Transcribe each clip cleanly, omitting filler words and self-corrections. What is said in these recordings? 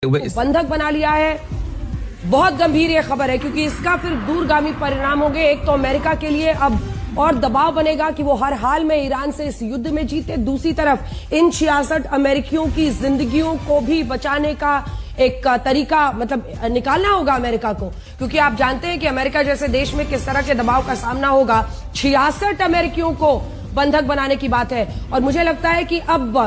बंधक बना लिया है। बहुत गंभीर ये खबर है क्योंकि इसका फिर दूरगामी परिणाम होंगे। एक तो अमेरिका के लिए अब और दबाव बनेगा कि वो हर हाल में ईरान से इस युद्ध में जीते। दूसरी तरफ इन 66 अमेरिकियों की जिंदगियों को भी बचाने का एक तरीका मतलब निकालना होगा अमेरिका को, क्योंकि आप जानते हैं कि अमेरिका जैसे देश में किस तरह के दबाव का सामना होगा। 66 अमेरिकियों को बंधक बनाने की बात है और मुझे लगता है कि अब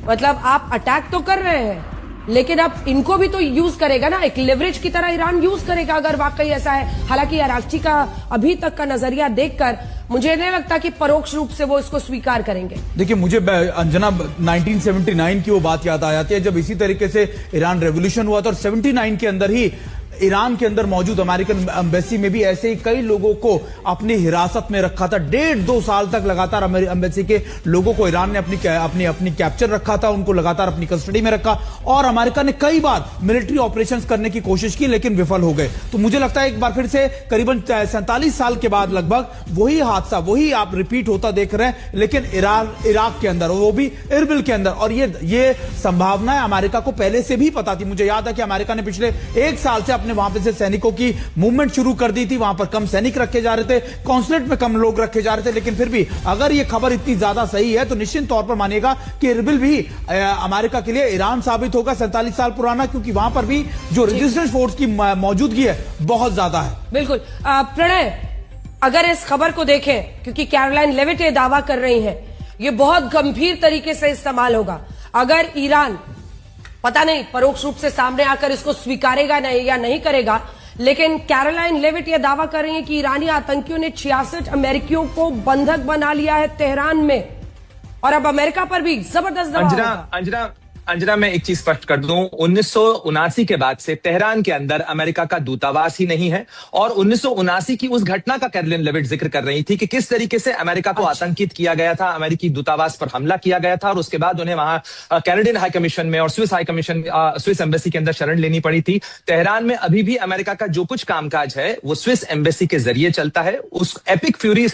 मतलब आप अटैक तो कर रहे हैं लेकिन अब इनको भी तो यूज करेगा ना, एक लेवरेज की तरह ईरान यूज करेगा अगर वाकई ऐसा है। हालांकि अरागची का अभी तक का नजरिया देखकर मुझे नहीं लगता कि परोक्ष रूप से वो इसको स्वीकार करेंगे। देखिए, मुझे अंजना 1979 की वो बात याद आ जाती है जब इसी तरीके से ईरान रेवोल्यूशन हुआ था और 79 के अंदर ही ईरान के अंदर मौजूद अमेरिकन एम्बेसी में भी ऐसे ही कई लोगों को अपनी हिरासत में रखा था। 1.5-2 साल तक लगातार एम्बेसी के लोगों को ईरान ने अपनी कैप्चर रखा था, उनको लगातार अपनी कस्टडी में रखा और अमेरिका ने कई बार मिलिट्री ऑपरेशंस करने की कोशिश की लेकिन विफल हो गए। तो मुझे लगता है एक बार फिर से करीबन 47 साल के बाद लगभग वही हादसा वही आप रिपीट होता देख रहे हैं, लेकिन इराक के अंदर, वो भी इरबिल के अंदर। और ये संभावना अमेरिका को पहले से भी पता थी। मुझे याद है कि अमेरिका ने पिछले 1 साल से ने वहां पे से सैनिकों की मूवमेंट शुरू कर दी थी। वहां पर कम सैनिक रखे जा रहे थे, कॉन्सुलेट में कम लोग रखे जा रहे थे, लेकिन फिर भी अगर यह खबर इतनी ज्यादा सही है तो निश्चित तौर पर मानिएगा कि इरबिल भी अमेरिका के लिए ईरान साबित होगा 47 साल पुराना, क्योंकि वहां पर भी जो रेजिस्टेंस फोर्स की मौजूदगी है बहुत ज्यादा है। बिल्कुल प्रणय, अगर इस खबर को देखें, क्योंकि कैरोलाइन लेविट ये दावा कर रही है, ये बहुत गंभीर तरीके से इस्तेमाल होगा। अगर ईरान पता नहीं परोक्ष रूप से सामने आकर इसको स्वीकारेगा नहीं या नहीं करेगा, लेकिन कैरोलाइन लेविट यह दावा कर रही है कि ईरानी आतंकियों ने 66 अमेरिकियों को बंधक बना लिया है तेहरान में और अब अमेरिका पर भी जबरदस्त दबाव। अंजना, मैं एक चीज स्पष्ट कर दूं, 1979 के बाद से तेहरान के अंदर अमेरिका का दूतावास ही नहीं है और 1979 की उस घटना का कैरोलाइन लेविट जिक्र कर रही थी कि किस तरीके से अमेरिका को आतंकित किया गया था, अमेरिकी दूतावास पर हमला किया गया था और उसके बाद उन्हें वहां कैनेडियन हाई कमीशन में और स्विस एम्बेसी के अंदर शरण लेनी पड़ी थी। तेहरान में अभी भी अमेरिका का जो कुछ कामकाज है वो स्विस एम्बेसी के जरिए चलता है। उस एपिक फ्यूरी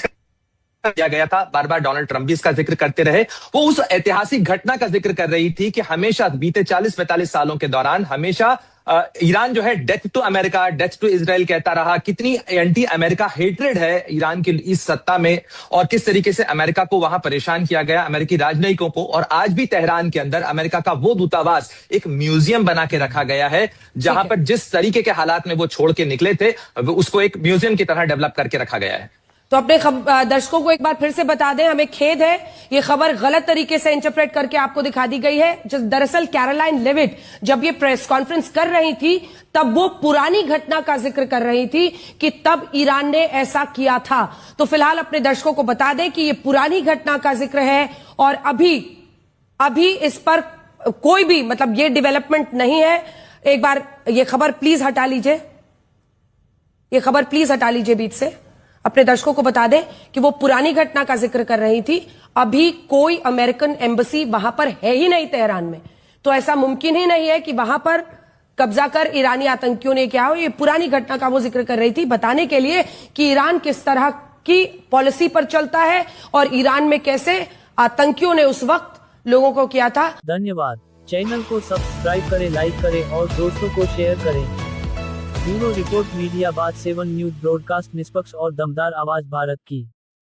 किया गया था, बार बार डोनाल्ड ट्रंप भी इसका जिक्र करते रहे। वो उस ऐतिहासिक घटना का जिक्र कर रही थी कि हमेशा बीते 40-45 सालों के दौरान हमेशा ईरान जो है death to America, death to Israel कहता रहा। कितनी एंटी अमेरिका हेट्रेड है ईरान की इस सत्ता में और किस तरीके से अमेरिका को वहां परेशान किया गया, अमेरिकी राजनयिकों को। और आज भी तेहरान के अंदर अमेरिका का वो दूतावास एक म्यूजियम बना के रखा गया है, जहां पर जिस तरीके के हालात में वो छोड़ के निकले थे उसको एक म्यूजियम की तरह डेवलप करके रखा गया है। तो अपने दर्शकों को एक बार फिर से बता दें, हमें खेद है ये खबर गलत तरीके से इंटरप्रेट करके आपको दिखा दी गई है। दरअसल कैरोलाइन लेविट जब ये प्रेस कॉन्फ्रेंस कर रही थी तब वो पुरानी घटना का जिक्र कर रही थी कि तब ईरान ने ऐसा किया था। तो फिलहाल अपने दर्शकों को बता दें कि ये पुरानी घटना का जिक्र है और अभी इस पर कोई भी मतलब ये डेवलपमेंट नहीं है। एक बार ये खबर प्लीज हटा लीजिए, ये खबर प्लीज हटा लीजिए बीच से। अपने दर्शकों को बता दें कि वो पुरानी घटना का जिक्र कर रही थी। अभी कोई अमेरिकन एम्बेसी वहां पर है ही नहीं तेहरान में, तो ऐसा मुमकिन ही नहीं है कि वहां पर कब्जा कर ईरानी आतंकियों ने क्या हो। ये पुरानी घटना का वो जिक्र कर रही थी बताने के लिए कि ईरान किस तरह की पॉलिसी पर चलता है और ईरान में कैसे आतंकियों ने उस वक्त लोगों को किया था। धन्यवाद। चैनल को सब्सक्राइब करें, लाइक करें और दोस्तों को शेयर करें। ब्यूरो रिपोर्ट मीडिया बात 7 न्यूज ब्रॉडकास्ट निष्पक्ष और दमदार आवाज भारत की।